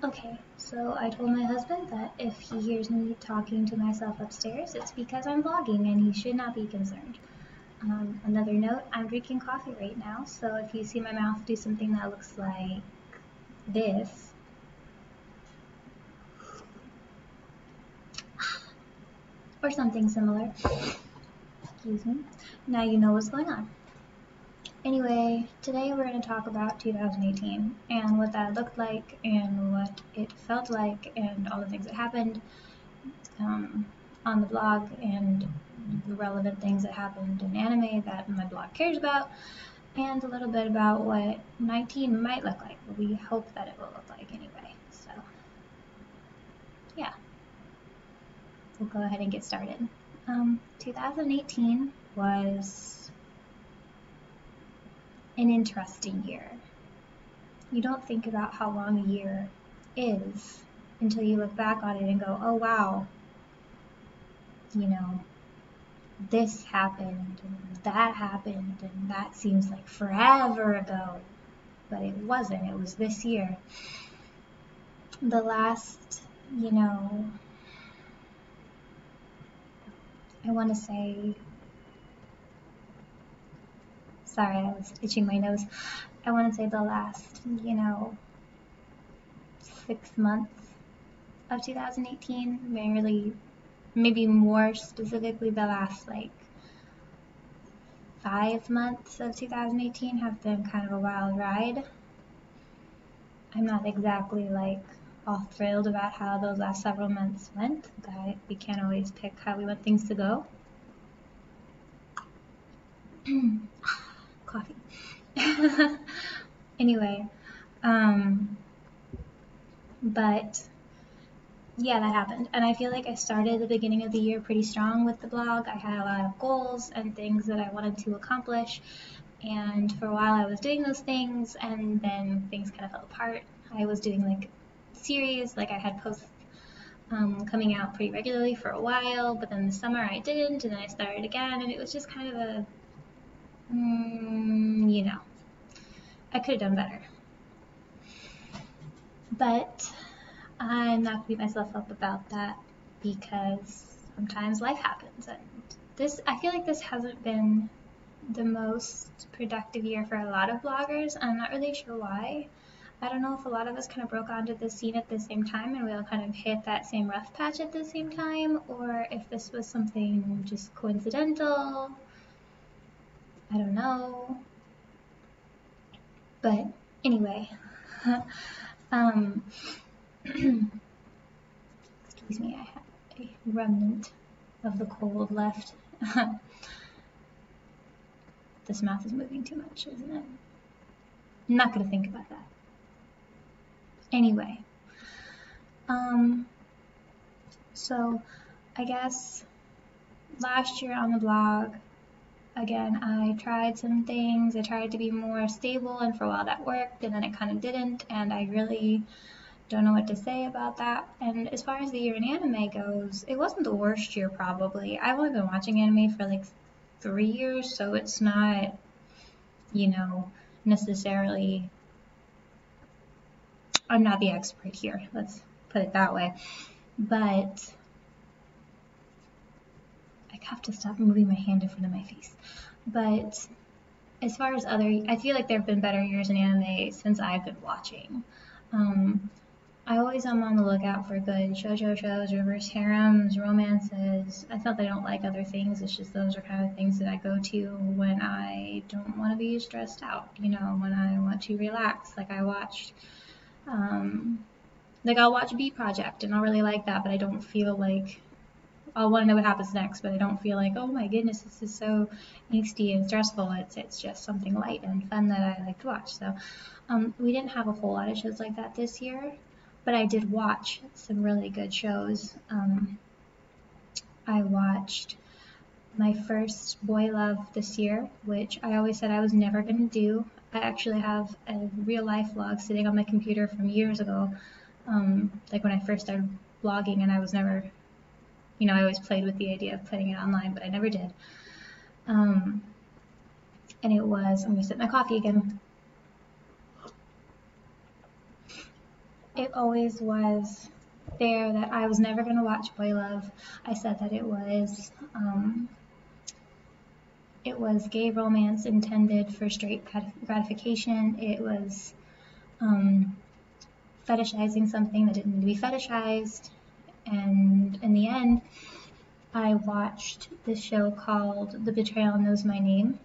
Okay, so I told my husband that if he hears me talking to myself upstairs, it's because I'm vlogging and he should not be concerned. Another note, I'm drinking coffee right now, so if you see my mouth do something that looks like this, or something similar, excuse me, now you know what's going on. Anyway, today we're going to talk about 2018 and what that looked like and what it felt like and all the things that happened um, on the blog and the relevant things that happened in anime that my blog cares about, and a little bit about what 19 might look like. We hope that it will look like anyway. So, yeah, we'll go ahead and get started. 2018 was an interesting year. You don't think about how long a year is until you look back on it and go, oh wow, you know, this happened and that seems like forever ago, but it wasn't. It was this year. The last, I want to say, sorry, I was itching my nose. I want to say the last, 6 months of 2018, maybe more specifically the last like 5 months of 2018 have been kind of a wild ride. I'm not exactly like all thrilled about how those last several months went, but we can't always pick how we want things to go. Coffee. Anyway, but yeah, that happened. And I feel like I started the beginning of the year pretty strong with the blog. I had a lot of goals and things that I wanted to accomplish. And for a while I was doing those things, and then things kind of fell apart. I was doing like series, like I had posts coming out pretty regularly for a while, but then the summer I didn't, and then I started again, and it was just kind of a, I could have done better. But I'm not going to beat myself up about that because sometimes life happens, and I feel like this hasn't been the most productive year for a lot of bloggers. I'm not really sure why. I don't know if a lot of us kind of broke onto the scene at the same time and we all kind of hit that same rough patch at the same time, or if this was something just coincidental. I don't know. But anyway, excuse me, I have a remnant of the cold left. This mouth is moving too much, isn't it? I'm not going to think about that. Anyway, so I guess last year on the blog, again, I tried some things. I tried to be more stable, and for a while that worked, and then it kind of didn't, and I really don't know what to say about that. And as far as the year in anime goes, it wasn't the worst year probably. I've only been watching anime for like 3 years, so it's not, necessarily, I'm not the expert here, let's put it that way. But I have to stop moving my hand in front of my face. But as far as I feel like there have been better years in anime since I've been watching. I always am on the lookout for good shoujo shows, reverse harems, romances. It's not that I don't like other things, it's just those are kind of things that I go to when I don't want to be stressed out, when I want to relax. Like I watched, I'll watch B Project and I'll really like that, but I don't feel like I'll want to know what happens next, but I don't feel like, oh my goodness, this is so angsty and stressful. It's just something light and fun that I like to watch. So we didn't have a whole lot of shows like that this year, but I did watch some really good shows. I watched my first boy love this year, which I always said I was never going to do. I actually have a real life vlog sitting on my computer from years ago, like when I first started blogging, and I was never, I always played with the idea of putting it online, but I never did. And it was, I'm going to sip my coffee again. it always was there that I was never going to watch Boy Love. I said that it was gay romance intended for straight gratification. It was fetishizing something that didn't need to be fetishized. And in the end, I watched this show called The Betrayal Knows My Name.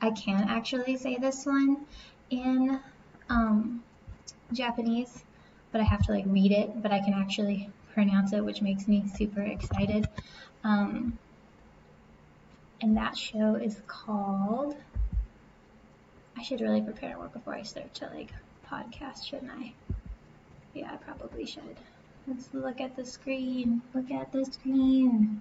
I can't actually say this one in Japanese, but I have to like read it, but I can actually pronounce it, which makes me super excited. And that show is called, I should really prepare more before I start to like podcast, shouldn't I? Yeah, I probably should. Let's look at the screen. Look at the screen.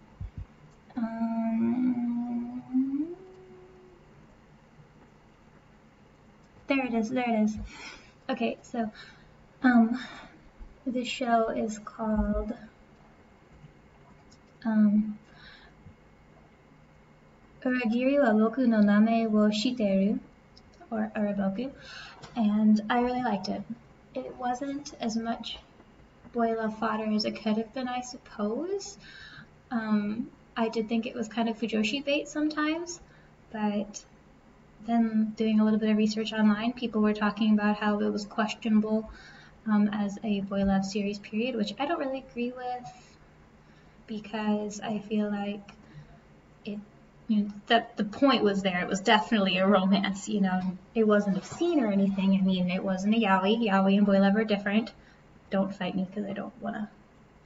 There it is. There it is. Okay, so this show is called Uragiri wa boku no name wo shiteru, or Uraboku, and I really liked it. It wasn't as much boy love fodder as it could have been, I suppose. I did think it was kind of fujoshi bait sometimes, but then doing a little bit of research online, people were talking about how it was questionable as a boy love series period, which I don't really agree with, because I feel like it, that the point was there. It was definitely a romance, It wasn't obscene or anything. I mean, it wasn't a yaoi. Yaoi and boy love are different. Don't fight me because I don't want to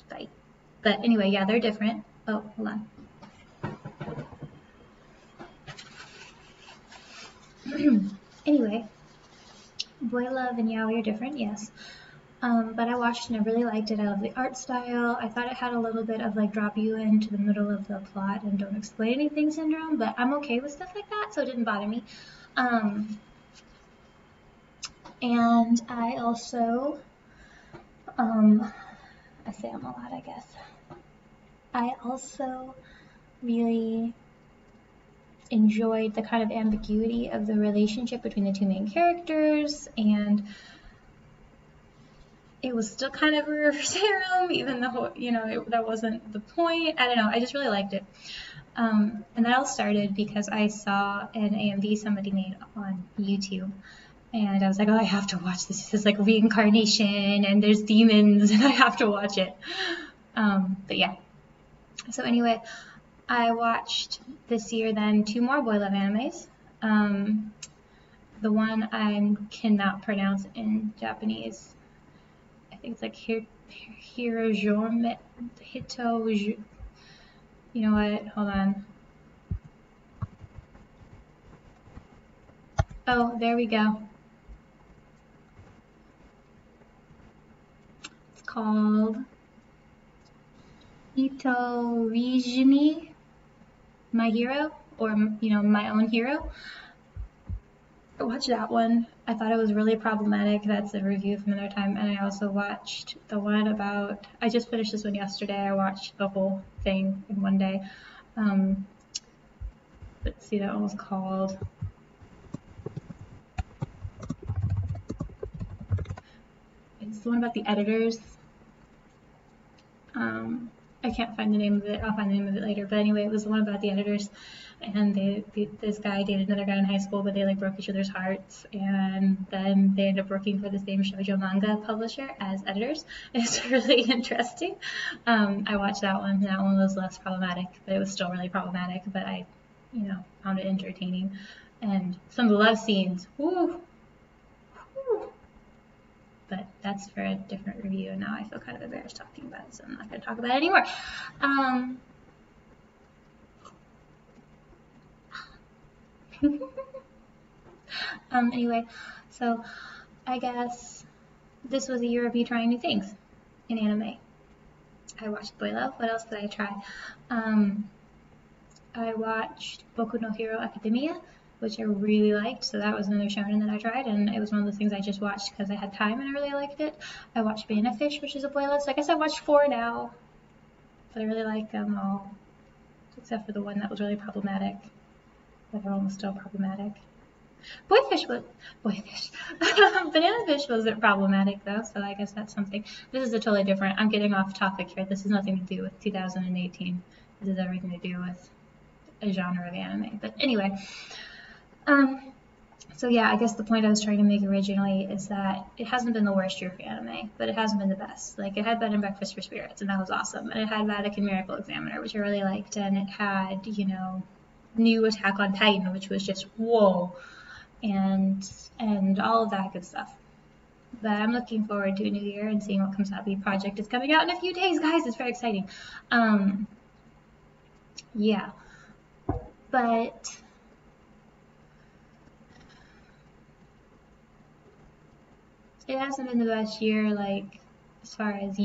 fight. But anyway, yeah, they're different. Oh, hold on. Anyway, boy love and yaoi are different, yes. But I watched and I really liked it. I love the art style. I thought it had a little bit of like drop you into the middle of the plot and don't explain anything syndrome, but I'm okay with stuff like that, so it didn't bother me. And I also, I say I'm a lot, I guess. I also really enjoyed the kind of ambiguity of the relationship between the two main characters, and it was still kind of a reverse harem, even though, that wasn't the point. I don't know, I just really liked it. And that all started because I saw an AMV somebody made on YouTube, and I was like, oh, I have to watch this. This is like reincarnation, and there's demons, and I have to watch it. But yeah. So anyway, I watched this year then 2 more boy love animes. The one I cannot pronounce in Japanese. I think it's like Hirojome, Hito. You know what? Hold on. Oh, there we go. It's called Itorijimi, My Hero, or, My Own Hero. I watched that one. I thought it was really problematic. That's a review from another time. And I also watched the one about, I just finished this one yesterday. I watched the whole thing in one day. Let's see, that one was called, it's the one about the editors. I can't find the name of it. I'll find the name of it later. But anyway, it was the one about the editors, and this guy dated another guy in high school, but they like broke each other's hearts, and then they ended up working for the same shoujo manga publisher as editors. It's really interesting. I watched that one. That one was less problematic, but it was still really problematic. But I, found it entertaining, and some of the love scenes, woo. But that's for a different review, and now I feel kind of embarrassed talking about it, so I'm not going to talk about it anymore. Anyway, so I guess this was a year of me trying new things in anime. I watched Boy Love. What else did I try? I watched Boku no Hero Academia, which I really liked, so that was another shonen that I tried, and it was one of those things I just watched because I had time and I really liked it. I watched Banana Fish, which is a boy love, so I guess I watched 4 now, but I really like them all, except for the one that was really problematic, but they're almost still problematic. Boyfish was boyfish. Banana fish wasn't problematic though, so I guess that's something. This is a totally different. I'm getting off topic here. This has nothing to do with 2018. This has everything to do with a genre of anime. But anyway, so yeah, I guess the point I was trying to make originally is that it hasn't been the worst year for anime, but it hasn't been the best. Like, it had Bed and Breakfast for Spirits, and that was awesome. And it had Vatican Miracle Examiner, which I really liked. And it had, new Attack on Titan, which was just whoa. And all of that good stuff. But I'm looking forward to a new year and seeing what comes out. The project is coming out in a few days, guys. It's very exciting. Yeah. But it hasn't been the best year, like, as far as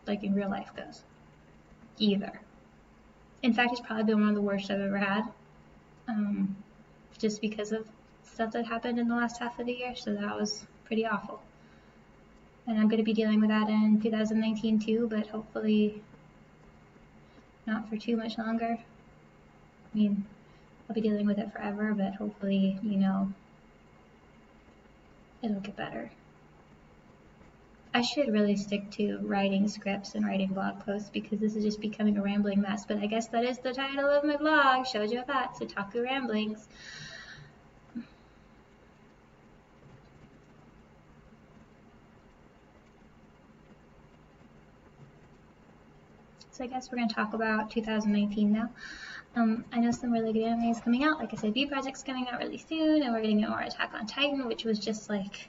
like, in real life goes, either. In fact, it's probably been one of the worst I've ever had, just because of stuff that happened in the last half of the year, so that was pretty awful. And I'm going to be dealing with that in 2019 too, but hopefully not for too much longer. I mean, I'll be dealing with it forever, but hopefully, it'll get better. I should really stick to writing scripts and writing blog posts because this is just becoming a rambling mess, but I guess that is the title of my blog, Shoujo Fats, Otaku Ramblings. So I guess we're going to talk about 2019 now. I know some really good anime is coming out. Like I said, B Project's coming out really soon, and we're getting more Attack on Titan, which was just like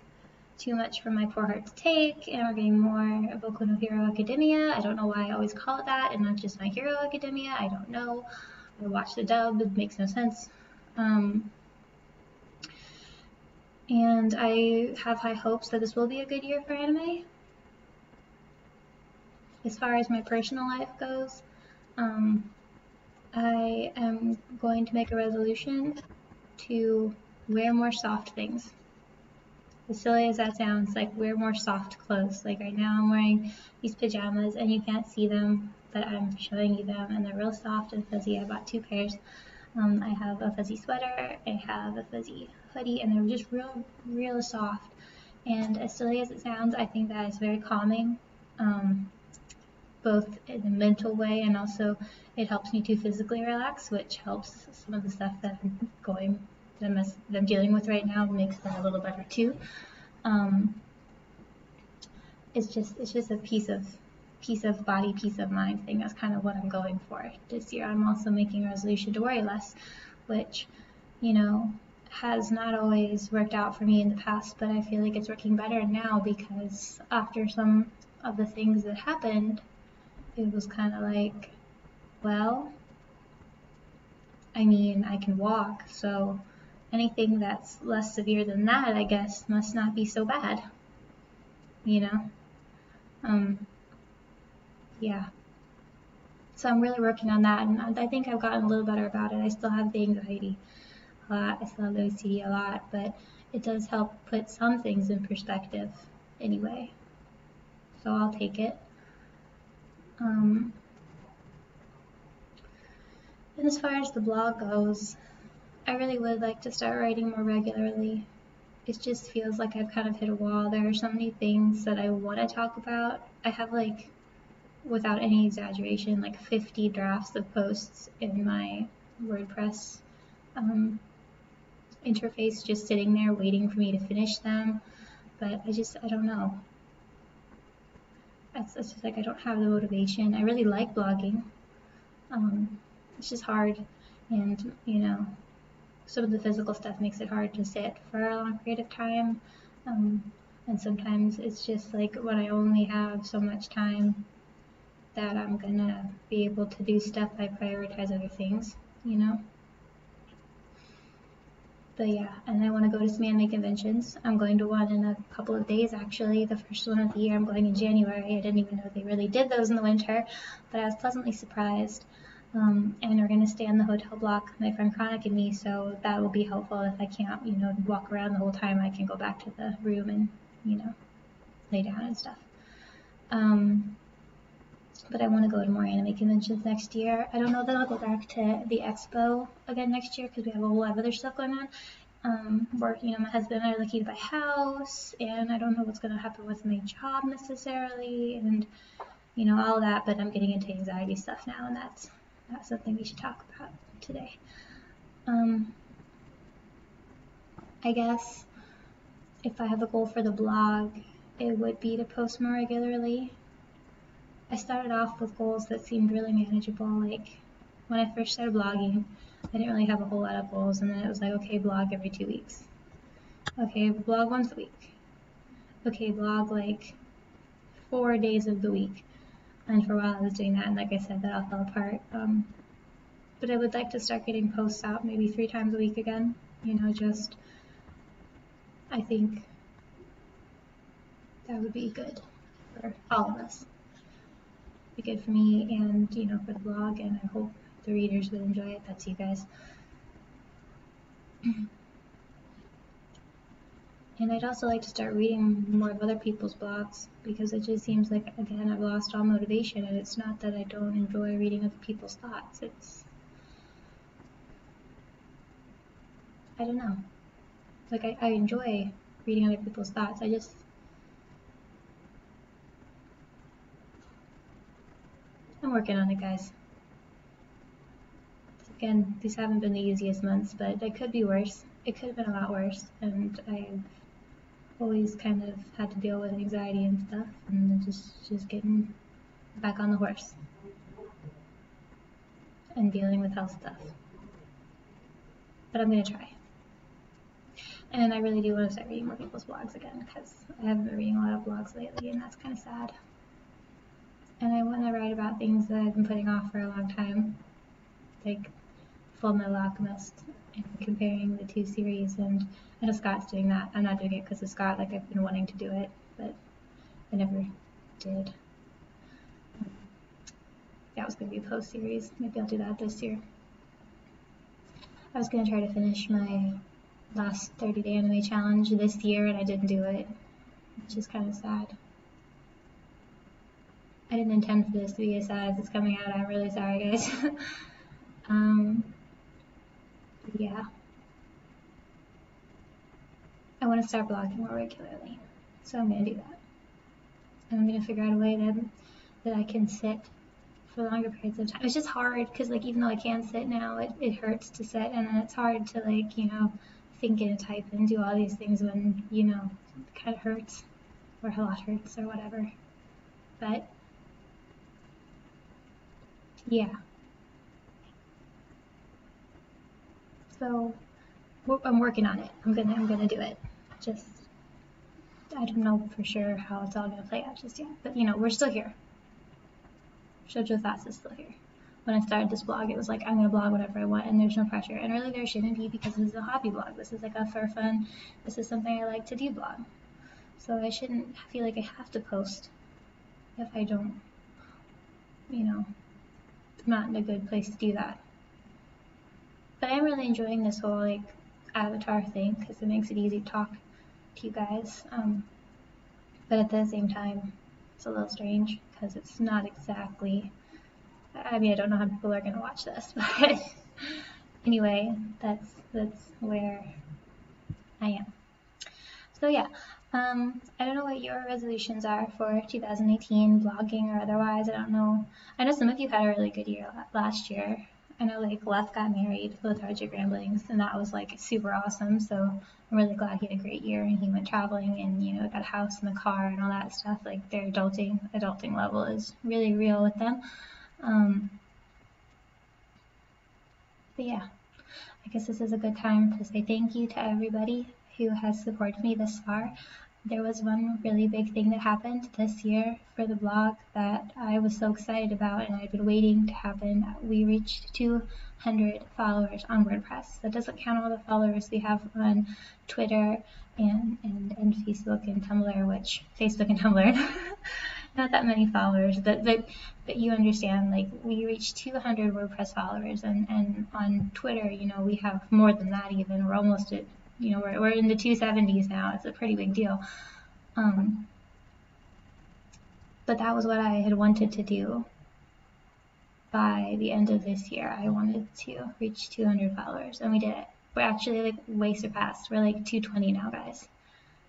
too much for my poor heart to take, and we're getting more Boku no Hero Academia. I don't know why I always call it that and not just My Hero Academia. I don't know. I watched the dub. It makes no sense. And I have high hopes that this will be a good year for anime. As far as my personal life goes, I am going to make a resolution to wear more soft things. As silly as that sounds, like, wear more soft clothes. Like, right now I'm wearing these pajamas and you can't see them, but I'm showing you them, and they're real soft and fuzzy. I bought 2 pairs. I have a fuzzy sweater, I have a fuzzy hoodie, and they're just real soft. And as silly as it sounds, I think that is very calming, both in a mental way, and also it helps me to physically relax, which helps some of the stuff that I'm dealing with right now, makes that a little better too. It's just a piece of body, peace of mind thing. That's kind of what I'm going for this year. I'm also making a resolution to worry less, which, has not always worked out for me in the past, but I feel like it's working better now because after some of the things that happened, it was kind of like, well, I mean, I can walk, so anything that's less severe than that, I guess, must not be so bad, yeah. So I'm really working on that, and I think I've gotten a little better about it. I still have the anxiety a lot, I still have the OCD a lot, but it does help put some things in perspective anyway, so I'll take it. And as far as the blog goes, I really would like to start writing more regularly. It just feels like I've kind of hit a wall. There are so many things that I want to talk about. I have, like, without any exaggeration, like 50 drafts of posts in my WordPress interface just sitting there waiting for me to finish them, but I don't know. It's just like I don't have the motivation. I really like blogging. It's just hard, and some of the physical stuff makes it hard to sit for a long period of time, and sometimes it's just like when I only have so much time that I'm gonna be able to do stuff, I prioritize other things, But yeah, and I want to go to some anime conventions. I'm going to one in a couple of days, actually. The first one of the year, I'm going in January. I didn't even know they really did those in the winter, but I was pleasantly surprised. And we're going to stay in the hotel block, my friend Chronic and me, so that will be helpful. If I can't, walk around the whole time, I can go back to the room and, lay down and stuff. But I want to go to more anime conventions next year. I don't know that I'll go back to the expo again next year because we have a whole lot of other stuff going on. Work, my husband and I are looking to buy a house, and I don't know what's going to happen with my job necessarily, and all that, but I'm getting into anxiety stuff now, and that's not something we should talk about today. I guess if I have a goal for the blog, it would be to post more regularly. I started off with goals that seemed really manageable. Like when I first started blogging, I didn't really have a whole lot of goals, and then it was like, okay, blog every 2 weeks. Okay, blog once a week. Okay, blog like 4 days of the week. And for a while I was doing that, and like I said, that all fell apart. But I would like to start getting posts out maybe 3 times a week again. I think that would be good for all of us. Be good for me and, for the blog, and I hope the readers would enjoy it. That's you guys. And I'd also like to start reading more of other people's blogs, because it just seems like, again, I've lost all motivation, and it's not that I don't enjoy reading other people's thoughts. I don't know. Like, I enjoy reading other people's thoughts. I'm working on it, guys. Again, these haven't been the easiest months, but it could be worse. It could have been a lot worse, and I've always kind of had to deal with anxiety and stuff, and just getting back on the horse and dealing with health stuff. But I'm gonna try. And I really do want to start reading more people's blogs again, because I haven't been reading a lot of blogs lately, and that's kind of sad. And I want to write about things that I've been putting off for a long time, like Fullmetal Alchemist, and comparing the 2 series, and I know Scott's doing that. I'm not doing it because of Scott, like I've been wanting to do it, but I never did. That was going to be a post series. Maybe I'll do that this year. I was going to try to finish my last 30-day anime challenge this year, and I didn't do it, which is kind of sad. I didn't intend for this to be as sad as it's coming out. I'm really sorry, guys. Yeah. I want to start blogging more regularly, so I'm going to do that. And I'm going to figure out a way that I can sit for longer periods of time. It's just hard, because like, even though I can sit now, it hurts to sit, and then it's hard to think and type and do all these things when, it kind of hurts, or a lot hurts, or whatever. But yeah. So I'm working on it. I'm gonna do it. Just, I don't know for sure how it's all gonna play out just yet. But we're still here. Shoujo Thoughts is still here. When I started this blog, it was like, I'm gonna blog whatever I want, and there's no pressure. And really, there shouldn't be, because this is a hobby blog. This is like a for fun. This is something I like to do blog. So I shouldn't feel like I have to post if I don't, I'm not in a good place to do that. But I'm really enjoying this whole avatar thing, because it makes it easy to talk to you guys. But at the same time, it's a little strange, because it's not exactly, I don't know how people are going to watch this, but anyway, that's where I am. So yeah, I don't know what your resolutions are for 2018, blogging or otherwise. I don't know. I know some of you had a really good year last year. I know Lef got married, Lethargic Ramblings, and that was super awesome. So I'm really glad he had a great year, and he went traveling, and got a house and a car and all that stuff. Like, their adulting level is really real with them. But yeah, I guess this is a good time to say thank you to everybody who has supported me this far. There was one really big thing that happened this year for the blog that I was so excited about, and I'd been waiting to happen. We reached 200 followers on WordPress. That doesn't count all the followers we have on Twitter and Facebook and Tumblr, which Facebook and Tumblr, not that many followers, but you understand, we reached 200 WordPress followers, and on Twitter, we have more than that even. We're almost at, we're in the 270s now. It's a pretty big deal. But that was what I had wanted to do. By the end of this year, I wanted to reach 200 followers, and we did it. we're actually like way surpassed. We're like 220 now, guys,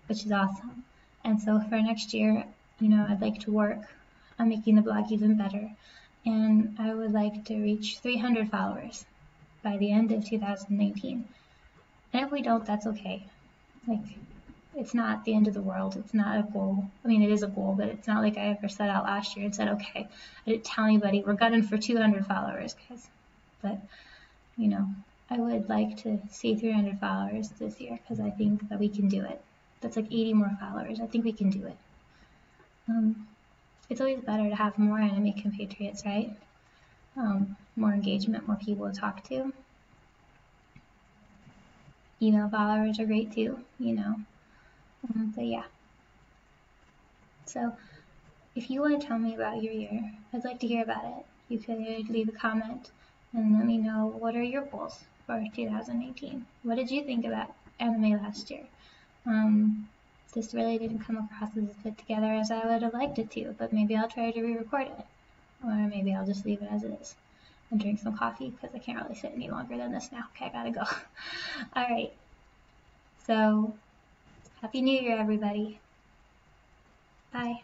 which is awesome. And so for next year, I'd like to work on making the blog even better. And I would like to reach 300 followers by the end of 2019. And if we don't, that's okay. Like, it's not the end of the world. It's not a goal. I mean, it is a goal, but it's not like I ever set out last year and said, okay, I didn't tell anybody we're gunning for 200 followers, guys. But, I would like to see 300 followers this year because I think that we can do it. That's like 80 more followers. I think we can do it. It's always better to have more enemy compatriots, right? More engagement, more people to talk to. Email followers are great too, but yeah. So if you want to tell me about your year, I'd like to hear about it. You could leave a comment and let me know what are your goals for 2018. What did you think about anime last year? This really didn't come across as put together as I would have liked it to, but maybe I'll try to re-record it. Or maybe I'll just leave it as it is and drink some coffee because I can't really sit any longer than this now. Okay, I gotta go. Alright. So, Happy New Year, everybody. Bye.